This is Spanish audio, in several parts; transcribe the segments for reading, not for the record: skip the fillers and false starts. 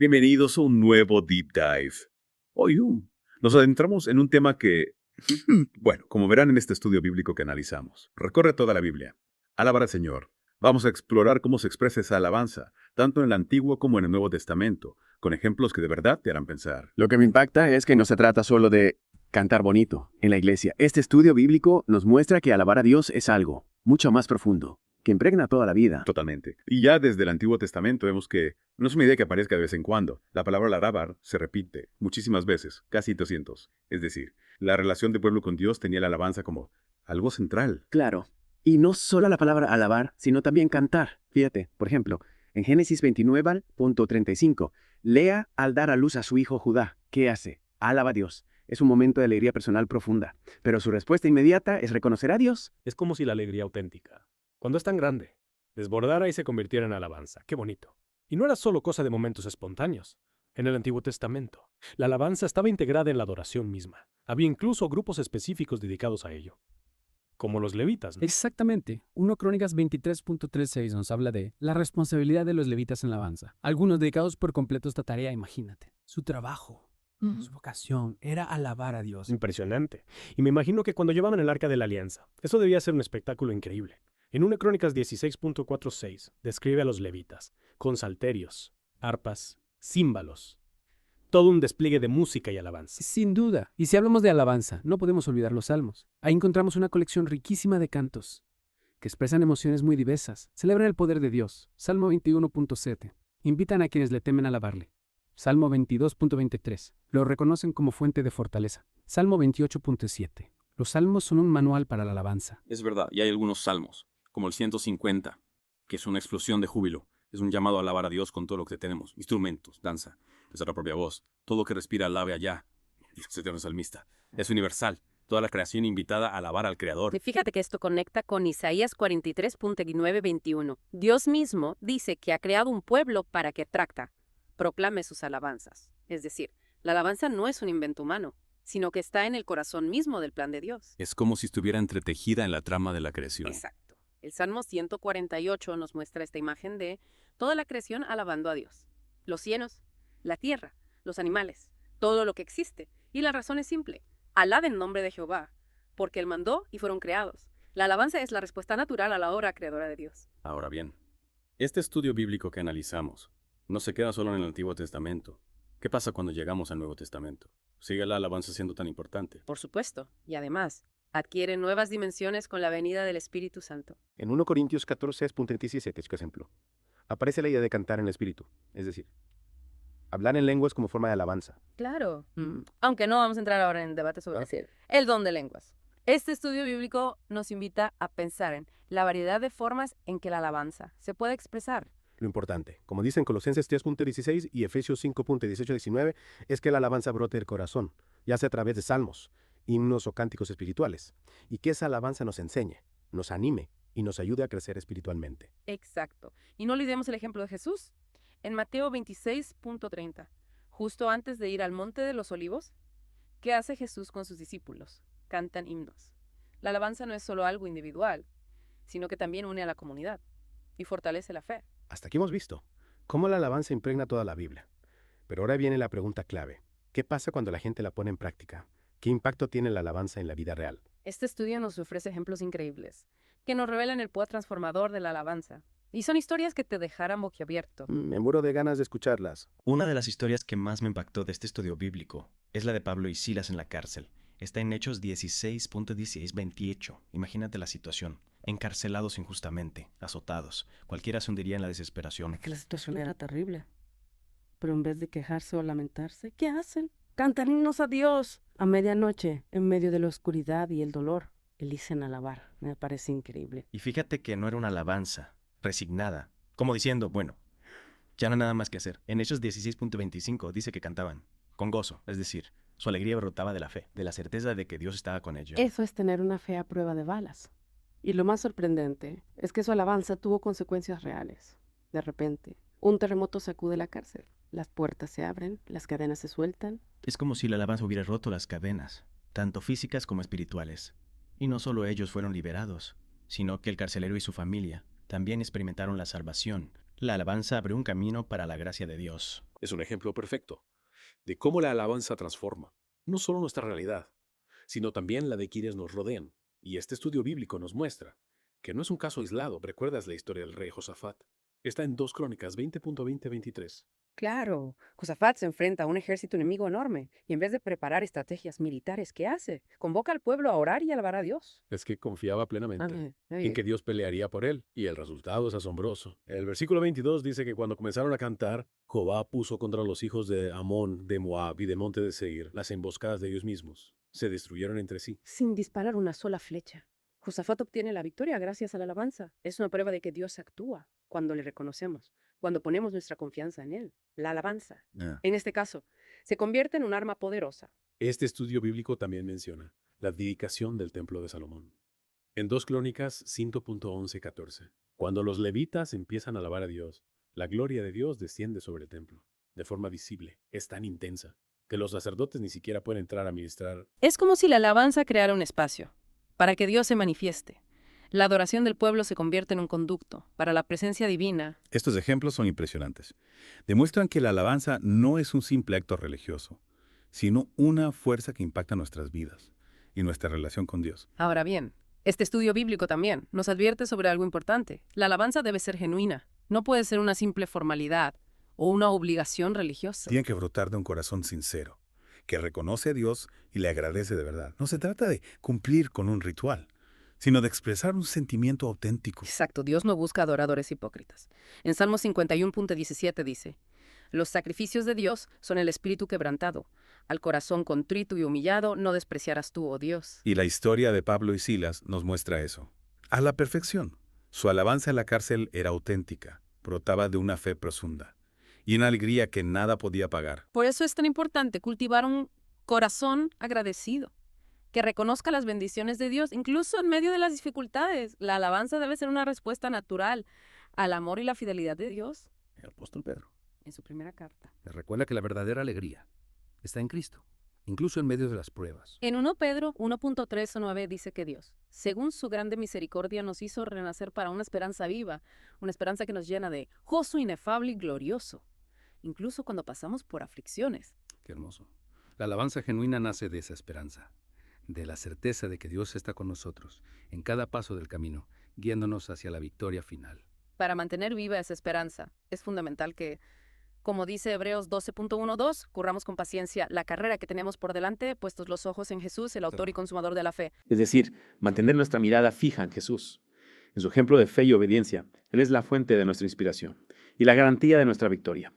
Bienvenidos a un nuevo Deep Dive. Hoy nos adentramos en un tema que, bueno, como verán en este estudio bíblico que analizamos, recorre toda la Biblia. Alabar al Señor. Vamos a explorar cómo se expresa esa alabanza, tanto en el Antiguo como en el Nuevo Testamento, con ejemplos que de verdad te harán pensar. Lo que me impacta es que no se trata solo de cantar bonito en la iglesia. Este estudio bíblico nos muestra que alabar a Dios es algo mucho más profundo, que impregna toda la vida. Totalmente. Y ya desde el Antiguo Testamento vemos que no es una idea que aparezca de vez en cuando. La palabra alabar se repite muchísimas veces, casi 200. Es decir, la relación del pueblo con Dios tenía la alabanza como algo central. Claro. Y no solo la palabra alabar, sino también cantar. Fíjate, por ejemplo, en Génesis 29:35, Lea al dar a luz a su hijo Judá, ¿qué hace? Alaba a Dios. Es un momento de alegría personal profunda, pero su respuesta inmediata es reconocer a Dios. Es como si la alegría auténtica, cuando es tan grande, desbordara y se convirtiera en alabanza. ¡Qué bonito! Y no era solo cosa de momentos espontáneos. En el Antiguo Testamento, la alabanza estaba integrada en la adoración misma. Había incluso grupos específicos dedicados a ello, como los levitas, ¿no? Exactamente. 1 Crónicas 23.36 nos habla de la responsabilidad de los levitas en la alabanza. Algunos dedicados por completo a esta tarea, imagínate. Su trabajo, su vocación era alabar a Dios. Impresionante. Y me imagino que cuando llevaban el Arca de la Alianza, eso debía ser un espectáculo increíble. En 1 Crónicas 16.46 describe a los levitas, con salterios, arpas, címbalos. Todo un despliegue de música y alabanza. Sin duda. Y si hablamos de alabanza, no podemos olvidar los salmos. Ahí encontramos una colección riquísima de cantos que expresan emociones muy diversas. Celebran el poder de Dios. Salmo 21.7. Invitan a quienes le temen a alabarle. Salmo 22.23. Lo reconocen como fuente de fortaleza. Salmo 28.7. Los salmos son un manual para la alabanza. Es verdad, y hay algunos salmos, como el 150, que es una explosión de júbilo. Es un llamado a alabar a Dios con todo lo que tenemos. Instrumentos, danza, nuestra propia voz. Todo lo que respira alabe allá. Dios eterno salmista. Es universal. Toda la creación invitada a alabar al Creador. Y fíjate que esto conecta con Isaías 43.9-21. Dios mismo dice que ha creado un pueblo para que proclame sus alabanzas. Es decir, la alabanza no es un invento humano, sino que está en el corazón mismo del plan de Dios. Es como si estuviera entretejida en la trama de la creación. Exacto. El Salmo 148 nos muestra esta imagen de toda la creación alabando a Dios. Los cielos, la tierra, los animales, todo lo que existe. Y la razón es simple. Alaben el nombre de Jehová, porque Él mandó y fueron creados. La alabanza es la respuesta natural a la obra creadora de Dios. Ahora bien, este estudio bíblico que analizamos no se queda solo en el Antiguo Testamento. ¿Qué pasa cuando llegamos al Nuevo Testamento? ¿Sigue la alabanza siendo tan importante? Por supuesto. Y además, adquiere nuevas dimensiones con la venida del Espíritu Santo. En 1 Corintios 14.37, por ejemplo, aparece la idea de cantar en el Espíritu, es decir, hablar en lenguas como forma de alabanza. Claro. Aunque no vamos a entrar ahora en debate sobre el don de lenguas. Este estudio bíblico nos invita a pensar en la variedad de formas en que la alabanza se puede expresar. Lo importante, como dicen Colosenses 3.16 y Efesios 5.18-19, es que la alabanza brote del corazón, ya sea a través de salmos, himnos o cánticos espirituales, y que esa alabanza nos enseñe, nos anime y nos ayude a crecer espiritualmente. Exacto. Y no olvidemos el ejemplo de Jesús. En Mateo 26.30, justo antes de ir al Monte de los Olivos, ¿qué hace Jesús con sus discípulos? Cantan himnos. La alabanza no es solo algo individual, sino que también une a la comunidad y fortalece la fe. Hasta aquí hemos visto cómo la alabanza impregna toda la Biblia. Pero ahora viene la pregunta clave. ¿Qué pasa cuando la gente la pone en práctica? ¿Qué impacto tiene la alabanza en la vida real? Este estudio nos ofrece ejemplos increíbles que nos revelan el poder transformador de la alabanza. Y son historias que te dejarán boquiabierto. Me muero de ganas de escucharlas. Una de las historias que más me impactó de este estudio bíblico es la de Pablo y Silas en la cárcel. Está en Hechos 16.16-28. Imagínate la situación. Encarcelados injustamente, azotados. Cualquiera se hundiría en la desesperación. Que la situación era terrible. Pero en vez de quejarse o lamentarse, ¿qué hacen? Cantan himnos a Dios. A medianoche, en medio de la oscuridad y el dolor, eligen alabar. Me parece increíble. Y fíjate que no era una alabanza resignada, como diciendo, bueno, ya no hay nada más que hacer. En Hechos 16.25 dice que cantaban con gozo, es decir, su alegría brotaba de la fe, de la certeza de que Dios estaba con ellos. Eso es tener una fe a prueba de balas. Y lo más sorprendente es que su alabanza tuvo consecuencias reales. De repente, un terremoto sacude la cárcel. Las puertas se abren, las cadenas se sueltan. Es como si la alabanza hubiera roto las cadenas, tanto físicas como espirituales. Y no solo ellos fueron liberados, sino que el carcelero y su familia también experimentaron la salvación, La alabanza abrió un camino para la gracia de Dios. Es un ejemplo perfecto de cómo la alabanza transforma no solo nuestra realidad, sino también la de quienes nos rodean. Y este estudio bíblico nos muestra que no es un caso aislado. ¿Recuerdas la historia del rey Josafat? Está en 2 Crónicas 20.20-23. Claro, Josafat se enfrenta a un ejército enemigo enorme y en vez de preparar estrategias militares, ¿qué hace? Convoca al pueblo a orar y alabar a Dios. Es que confiaba plenamente Ay, en que Dios pelearía por él, y el resultado es asombroso. El versículo 22 dice que cuando comenzaron a cantar, Jehová puso contra los hijos de Amón, de Moab y de Monte de Seir las emboscadas de ellos mismos. Se destruyeron entre sí. sin disparar una sola flecha. Josafat obtiene la victoria gracias a la alabanza. Es una prueba de que Dios actúa cuando le reconocemos, cuando ponemos nuestra confianza en Él. La alabanza, en este caso, se convierte en un arma poderosa. Este estudio bíblico también menciona la dedicación del templo de Salomón. En 2 Crónicas 5.11-14, cuando los levitas empiezan a alabar a Dios, la gloria de Dios desciende sobre el templo, de forma visible. Es tan intensa que los sacerdotes ni siquiera pueden entrar a ministrar. Es como si la alabanza creara un espacio para que Dios se manifieste. La adoración del pueblo se convierte en un conducto para la presencia divina. Estos ejemplos son impresionantes. Demuestran que la alabanza no es un simple acto religioso, sino una fuerza que impacta nuestras vidas y nuestra relación con Dios. Ahora bien, este estudio bíblico también nos advierte sobre algo importante. La alabanza debe ser genuina. No puede ser una simple formalidad o una obligación religiosa. Tiene que brotar de un corazón sincero, que reconoce a Dios y le agradece de verdad. No se trata de cumplir con un ritual, sino de expresar un sentimiento auténtico. Exacto, Dios no busca adoradores hipócritas. En Salmo 51.17 dice, los sacrificios de Dios son el espíritu quebrantado. Al corazón contrito y humillado no despreciarás tú, oh Dios. Y la historia de Pablo y Silas nos muestra eso. A la perfección. Su alabanza en la cárcel era auténtica, brotaba de una fe profunda y una alegría que nada podía pagar. Por eso es tan importante cultivar un corazón agradecido, que reconozca las bendiciones de Dios, incluso en medio de las dificultades. La alabanza debe ser una respuesta natural al amor y la fidelidad de Dios. El apóstol Pedro En su primera carta. les recuerda que la verdadera alegría está en Cristo, incluso en medio de las pruebas. En 1 Pedro 1.3-9 dice que Dios, según su grande misericordia, nos hizo renacer para una esperanza viva, una esperanza que nos llena de gozo inefable y glorioso, incluso cuando pasamos por aflicciones. Qué hermoso. La alabanza genuina nace de esa esperanza, de la certeza de que Dios está con nosotros en cada paso del camino, guiándonos hacia la victoria final. Para mantener viva esa esperanza, es fundamental que, como dice Hebreos 12.1-2, corramos con paciencia la carrera que tenemos por delante, puestos los ojos en Jesús, el autor y consumador de la fe. Es decir, mantener nuestra mirada fija en Jesús. En su ejemplo de fe y obediencia, Él es la fuente de nuestra inspiración y la garantía de nuestra victoria.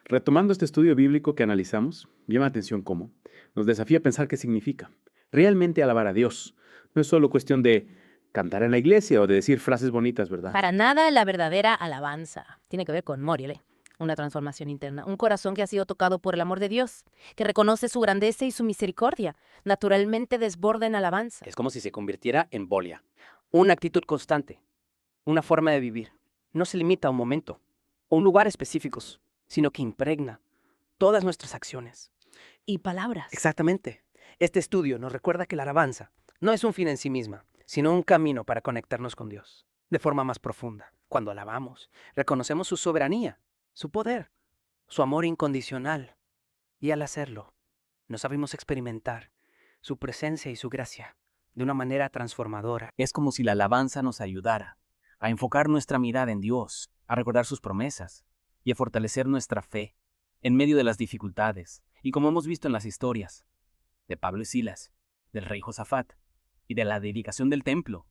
Retomando este estudio bíblico que analizamos, llama atención cómo nos desafía a pensar qué significa realmente alabar a Dios. No es solo cuestión de cantar en la iglesia o de decir frases bonitas, ¿verdad? Para nada la verdadera alabanza tiene que ver con Moriele, una transformación interna, un corazón que ha sido tocado por el amor de Dios, que reconoce su grandeza y su misericordia, naturalmente desborda en alabanza. Es como si se convirtiera en bolia. Una actitud constante, una forma de vivir. No se limita a un momento o un lugar específicos, sino que impregna todas nuestras acciones. Y palabras. Exactamente. Este estudio nos recuerda que la alabanza no es un fin en sí misma, sino un camino para conectarnos con Dios de forma más profunda. Cuando alabamos, reconocemos su soberanía, su poder, su amor incondicional. Y al hacerlo, nos sabemos experimentar su presencia y su gracia de una manera transformadora. Es como si la alabanza nos ayudara a enfocar nuestra mirada en Dios, a recordar sus promesas y a fortalecer nuestra fe en medio de las dificultades. Y como hemos visto en las historias de Pablo y Silas, del rey Josafat y de la dedicación del templo,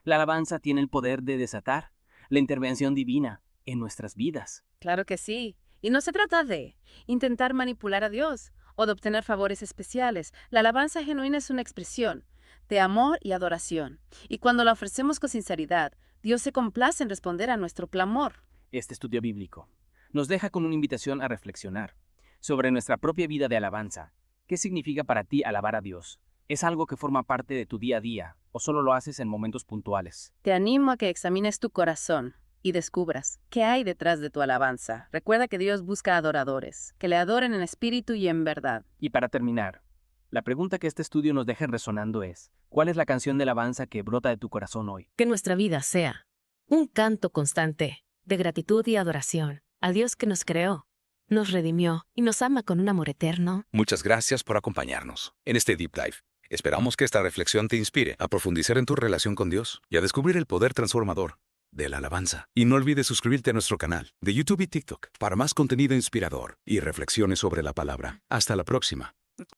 la alabanza tiene el poder de desatar la intervención divina en nuestras vidas. Claro que sí. Y no se trata de intentar manipular a Dios o de obtener favores especiales. La alabanza genuina es una expresión de amor y adoración. Y cuando la ofrecemos con sinceridad, Dios se complace en responder a nuestro clamor. Este estudio bíblico nos deja con una invitación a reflexionar sobre nuestra propia vida de alabanza. ¿Qué significa para ti alabar a Dios? ¿Es algo que forma parte de tu día a día o solo lo haces en momentos puntuales? Te animo a que examines tu corazón y descubras qué hay detrás de tu alabanza. Recuerda que Dios busca adoradores, que le adoren en espíritu y en verdad. Y para terminar, la pregunta que este estudio nos deja resonando es, ¿cuál es la canción de alabanza que brota de tu corazón hoy? Que nuestra vida sea un canto constante de gratitud y adoración al Dios que nos creó, nos redimió y nos ama con un amor eterno. Muchas gracias por acompañarnos en este Deep Dive. Esperamos que esta reflexión te inspire a profundizar en tu relación con Dios y a descubrir el poder transformador de la alabanza. Y no olvides suscribirte a nuestro canal de YouTube y TikTok para más contenido inspirador y reflexiones sobre la palabra. Hasta la próxima.